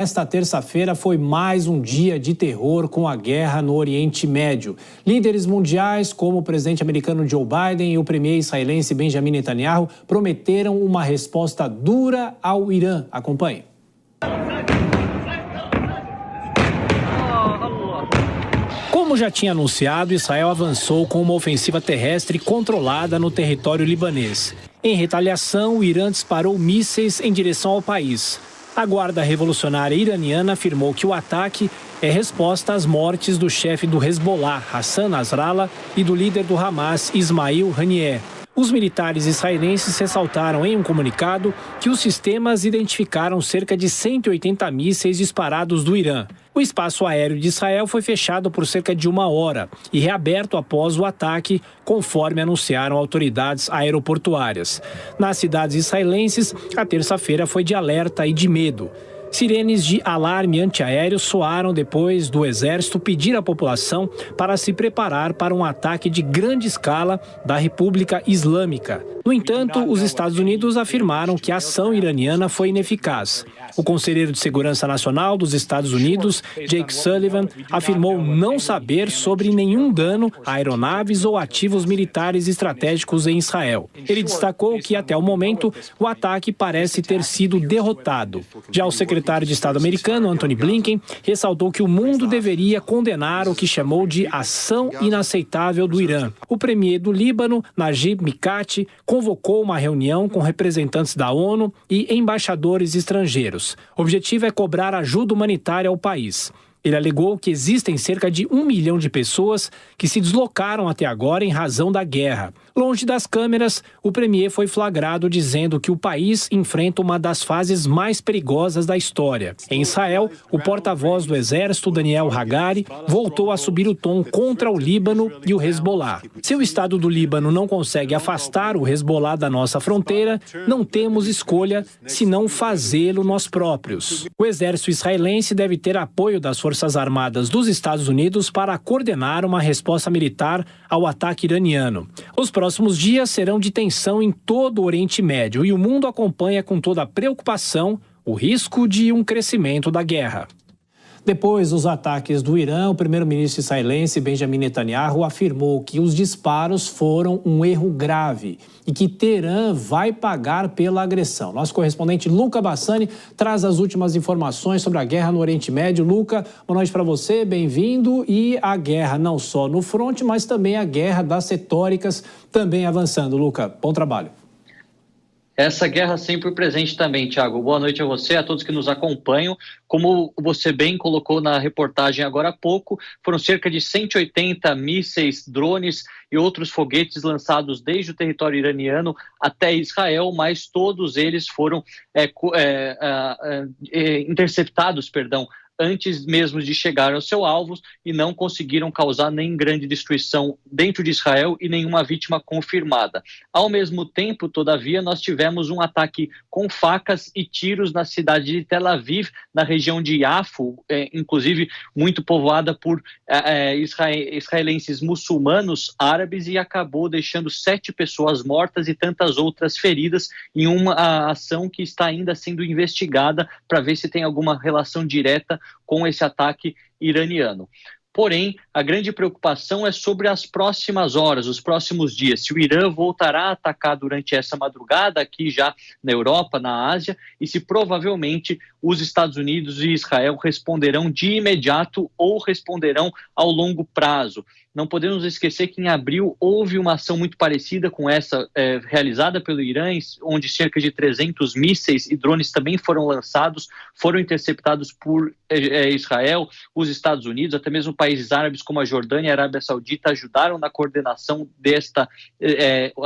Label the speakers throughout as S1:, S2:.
S1: Esta terça-feira foi mais um dia de terror com a guerra no Oriente Médio. Líderes mundiais, como o presidente americano Joe Biden e o premier israelense Benjamin Netanyahu, prometeram uma resposta dura ao Irã. Acompanhe. Como já tinha anunciado, Israel avançou com uma ofensiva terrestre controlada no território libanês. Em retaliação, o Irã disparou mísseis em direção ao país. A Guarda Revolucionária Iraniana afirmou que o ataque é resposta às mortes do chefe do Hezbollah, Hassan Nasrallah, e do líder do Hamas, Ismail Haniyeh. Os militares israelenses ressaltaram em um comunicado que os sistemas identificaram cerca de 180 mísseis disparados do Irã. O espaço aéreo de Israel foi fechado por cerca de 1 hora e reaberto após o ataque, conforme anunciaram autoridades aeroportuárias. Nas cidades israelenses, a terça-feira foi de alerta e de medo. Sirenes de alarme antiaéreo soaram depois do exército pedir à população para se preparar para um ataque de grande escala da República Islâmica. No entanto, os Estados Unidos afirmaram que a ação iraniana foi ineficaz. O conselheiro de Segurança Nacional dos Estados Unidos, Jake Sullivan, afirmou não saber sobre nenhum dano a aeronaves ou ativos militares estratégicos em Israel. Ele destacou que, até o momento, o ataque parece ter sido derrotado. Já o secretário de Estado americano, Antony Blinken, ressaltou que o mundo deveria condenar o que chamou de ação inaceitável do Irã. O premier do Líbano, Najib Mikati, convocou uma reunião com representantes da ONU e embaixadores estrangeiros. O objetivo é cobrar ajuda humanitária ao país. Ele alegou que existem cerca de 1 milhão de pessoas que se deslocaram até agora em razão da guerra. Longe das câmeras, o premier foi flagrado dizendo que o país enfrenta uma das fases mais perigosas da história. Em Israel, o porta-voz do exército, Daniel Hagari, voltou a subir o tom contra o Líbano e o Hezbollah. Se o Estado do Líbano não consegue afastar o Hezbollah da nossa fronteira, não temos escolha senão fazê-lo nós próprios. O exército israelense deve ter apoio das Forças Armadas dos Estados Unidos para coordenar uma resposta militar ao ataque iraniano. Os próximos dias serão de tensão em todo o Oriente Médio e o mundo acompanha com toda a preocupação o risco de um crescimento da guerra. Depois dos ataques do Irã, o primeiro-ministro israelense Benjamin Netanyahu afirmou que os disparos foram um erro grave e que Teherã vai pagar pela agressão. Nosso correspondente Luca Bassani traz as últimas informações sobre a guerra no Oriente Médio. Luca, boa noite para você, bem-vindo. E a guerra não só no fronte, mas também a guerra das retóricas também avançando. Luca, bom trabalho.
S2: Essa guerra sempre presente também, Thiago. Boa noite a você, a todos que nos acompanham. Como você bem colocou na reportagem agora há pouco, foram cerca de 180 mísseis, drones e outros foguetes lançados desde o território iraniano até Israel, mas todos eles foram interceptados, antes mesmo de chegar aos seus alvos e não conseguiram causar nem grande destruição dentro de Israel e nenhuma vítima confirmada. Ao mesmo tempo, todavia, nós tivemos um ataque com facas e tiros na cidade de Tel Aviv, na região de Yafo, inclusive muito povoada por israelenses muçulmanos árabes, e acabou deixando 7 pessoas mortas e tantas outras feridas em uma ação que está ainda sendo investigada para ver se tem alguma relação direta com esse ataque iraniano. Porém, a grande preocupação é sobre as próximas horas, os próximos dias. Se o Irã voltará a atacar durante essa madrugada aqui já na Europa, na Ásia, e se provavelmente os Estados Unidos e Israel responderão de imediato ou responderão ao longo prazo. Não podemos esquecer que em abril houve uma ação muito parecida com essa realizada pelo Irã, onde cerca de 300 mísseis e drones também foram lançados, foram interceptados por Israel, os Estados Unidos, até mesmo países árabes como a Jordânia e a Arábia Saudita ajudaram na coordenação desta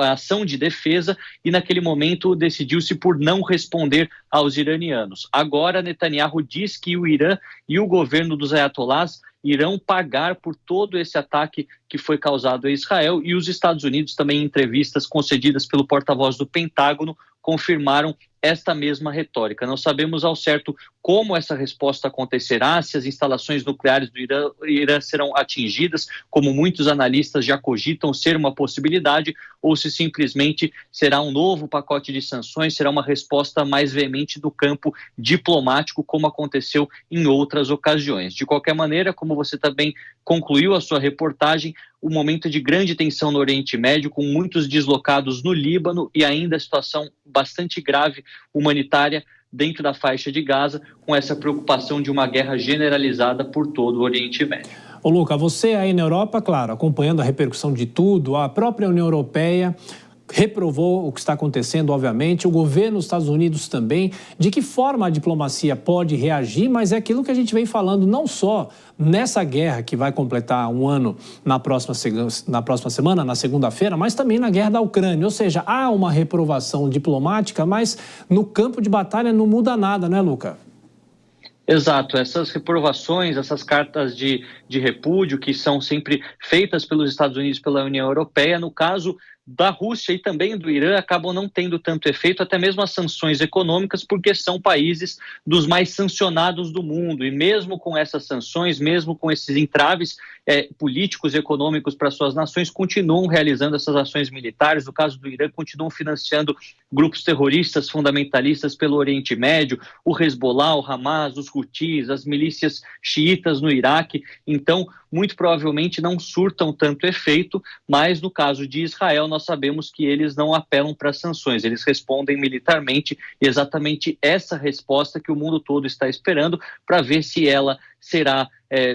S2: ação de defesa, e naquele momento decidiu-se por não responder aos iranianos. Agora Netanyahu diz que o Irã e o governo dos ayatolás irão pagar por todo esse ataque que foi causado a Israel, e os Estados Unidos também, em entrevistas concedidas pelo porta-voz do Pentágono, confirmaram esta mesma retórica. Não sabemos ao certo como essa resposta acontecerá, se as instalações nucleares do Irã serão atingidas, como muitos analistas já cogitam ser uma possibilidade, ou se simplesmente será um novo pacote de sanções, será uma resposta mais veemente do campo diplomático, como aconteceu em outras ocasiões. De qualquer maneira, como você também concluiu a sua reportagem, um momento de grande tensão no Oriente Médio, com muitos deslocados no Líbano e ainda a situação bastante grave humanitária dentro da faixa de Gaza, com essa preocupação de uma guerra generalizada por todo o Oriente Médio.
S1: Ô Luca, você aí na Europa, claro, acompanhando a repercussão de tudo, a própria União Europeia reprovou o que está acontecendo, obviamente, o governo dos Estados Unidos também. De que forma a diplomacia pode reagir, mas é aquilo que a gente vem falando não só nessa guerra que vai completar um ano na próxima semana, na segunda-feira, mas também na guerra da Ucrânia. Ou seja, há uma reprovação diplomática, mas no campo de batalha não muda nada, né, Luca?
S2: Exato, essas reprovações, essas cartas de repúdio que são sempre feitas pelos Estados Unidos e pela União Europeia, no caso da Rússia e também do Irã, acabam não tendo tanto efeito, até mesmo as sanções econômicas, porque são países dos mais sancionados do mundo, e mesmo com essas sanções, mesmo com esses entraves políticos e econômicos para suas nações, continuam realizando essas ações militares. No caso do Irã, continuam financiando grupos terroristas fundamentalistas pelo Oriente Médio, o Hezbollah, o Hamas, os Houthis, as milícias xiitas no Iraque. Então, muito provavelmente não surtam tanto efeito, mas no caso de Israel, nós sabemos que eles não apelam para sanções, eles respondem militarmente, e exatamente essa resposta que o mundo todo está esperando, para ver se ela será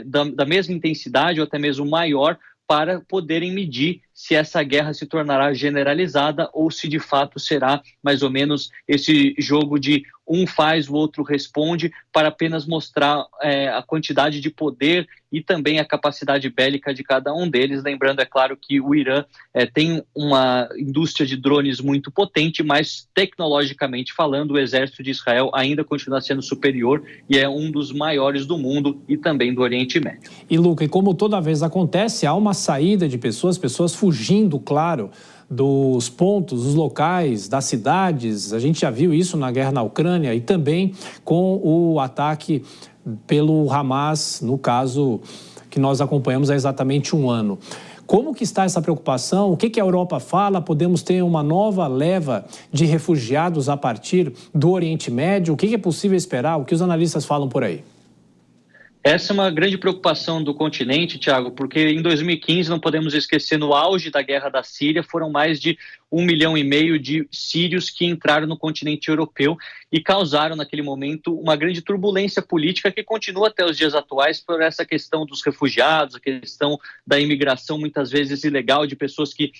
S2: da mesma intensidade ou até mesmo maior, para poderem medir se essa guerra se tornará generalizada ou se de fato será mais ou menos esse jogo de um faz, o outro responde, para apenas mostrar a quantidade de poder e também a capacidade bélica de cada um deles. Lembrando, é claro, que o Irã tem uma indústria de drones muito potente, mas tecnologicamente falando, o exército de Israel ainda continua sendo superior e é um dos maiores do mundo e também do Oriente Médio.
S1: E Luca, e como toda vez acontece, há uma saída de pessoas fugindo, claro, dos pontos, dos locais, das cidades. A gente já viu isso na guerra na Ucrânia e também com o ataque pelo Hamas, no caso que nós acompanhamos há exatamente um ano. Como que está essa preocupação? O que a Europa fala? Podemos ter uma nova leva de refugiados a partir do Oriente Médio? O que é possível esperar? O que os analistas falam por aí?
S2: Essa é uma grande preocupação do continente, Thiago, porque em 2015, não podemos esquecer, no auge da guerra da Síria, foram mais de 1,5 milhão de sírios que entraram no continente europeu e causaram, naquele momento, uma grande turbulência política que continua até os dias atuais por essa questão dos refugiados, a questão da imigração, muitas vezes ilegal, de pessoas que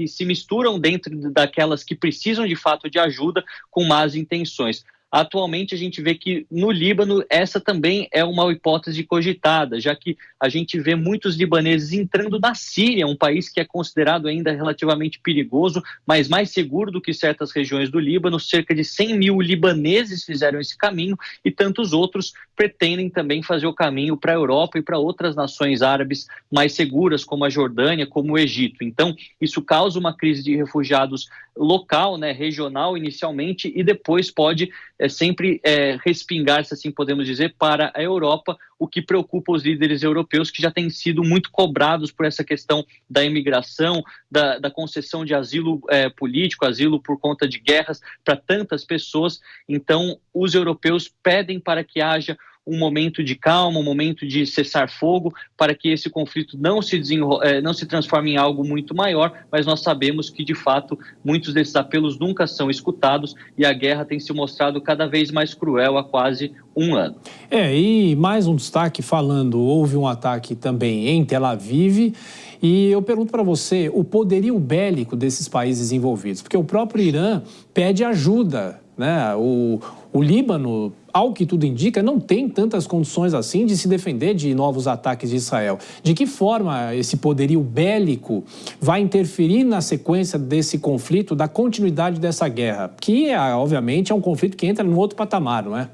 S2: se misturam dentro daquelas que precisam de fato de ajuda com más intenções. Atualmente, a gente vê que no Líbano essa também é uma hipótese cogitada, já que a gente vê muitos libaneses entrando na Síria, um país que é considerado ainda relativamente perigoso, mas mais seguro do que certas regiões do Líbano. Cerca de 100 mil libaneses fizeram esse caminho e tantos outros pretendem também fazer o caminho para a Europa e para outras nações árabes mais seguras, como a Jordânia, como o Egito. Então, isso causa uma crise de refugiados local, regional inicialmente, e depois pode sempre respingar, se assim podemos dizer, para a Europa, o que preocupa os líderes europeus, que já têm sido muito cobrados por essa questão da imigração, da concessão de asilo político, asilo por conta de guerras para tantas pessoas. Então, os europeus pedem para que haja um momento de calma, um momento de cessar fogo, para que esse conflito não se transforme em algo muito maior, mas nós sabemos que, de fato, muitos desses apelos nunca são escutados e a guerra tem se mostrado cada vez mais cruel há quase um ano.
S1: E mais um destaque falando, houve um ataque também em Tel Aviv, e eu pergunto para você, o poderio bélico desses países envolvidos, porque o próprio Irã pede ajuda, né? O Líbano, ao que tudo indica, não tem tantas condições assim de se defender de novos ataques de Israel. De que forma esse poderio bélico vai interferir na sequência desse conflito, da continuidade dessa guerra? Que, obviamente, é um conflito que entra num outro patamar, não é?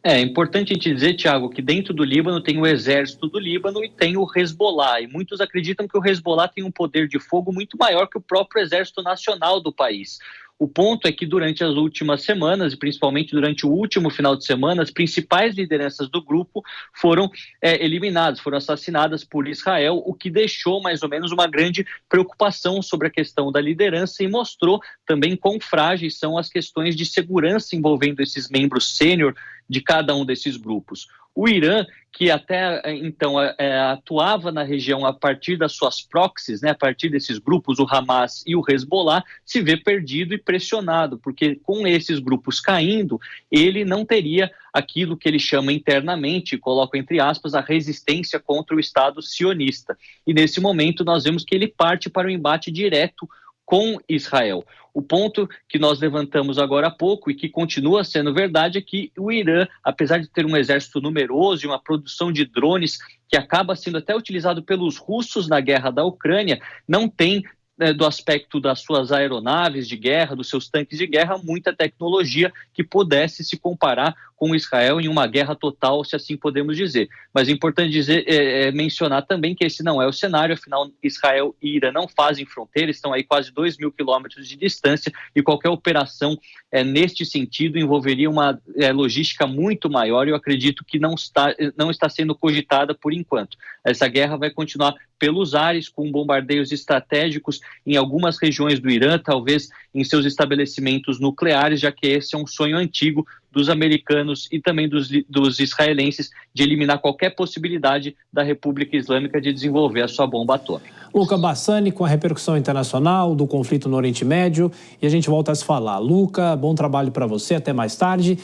S2: É importante a gente dizer, Thiago, que dentro do Líbano tem o exército do Líbano e tem o Hezbollah. E muitos acreditam que o Hezbollah tem um poder de fogo muito maior que o próprio exército nacional do país. O ponto é que durante as últimas semanas, e principalmente durante o último final de semana, as principais lideranças do grupo foram eliminadas, foram assassinadas por Israel, o que deixou mais ou menos uma grande preocupação sobre a questão da liderança e mostrou também quão frágeis são as questões de segurança envolvendo esses membros sênior de cada um desses grupos. O Irã, que até então atuava na região a partir das suas proxies, a partir desses grupos, o Hamas e o Hezbollah, se vê perdido e pressionado, porque com esses grupos caindo, ele não teria aquilo que ele chama internamente, coloco entre aspas, a resistência contra o Estado sionista. E nesse momento nós vemos que ele parte para o embate direto com Israel. O ponto que nós levantamos agora há pouco e que continua sendo verdade é que o Irã, apesar de ter um exército numeroso e uma produção de drones que acaba sendo até utilizado pelos russos na guerra da Ucrânia, não tem do aspecto das suas aeronaves de guerra, dos seus tanques de guerra, muita tecnologia que pudesse se comparar com Israel em uma guerra total, se assim podemos dizer. Mas é importante mencionar também que esse não é o cenário, afinal Israel e Irã não fazem fronteira, estão aí quase 2.000 quilômetros de distância e qualquer operação neste sentido envolveria uma logística muito maior e eu acredito que não está sendo cogitada por enquanto. Essa guerra vai continuar pelos ares, com bombardeios estratégicos em algumas regiões do Irã, talvez em seus estabelecimentos nucleares, já que esse é um sonho antigo dos americanos e também dos israelenses de eliminar qualquer possibilidade da República Islâmica de desenvolver a sua bomba atômica.
S1: Luca Bassani, com a repercussão internacional do conflito no Oriente Médio, e a gente volta a se falar. Luca, bom trabalho para você, até mais tarde.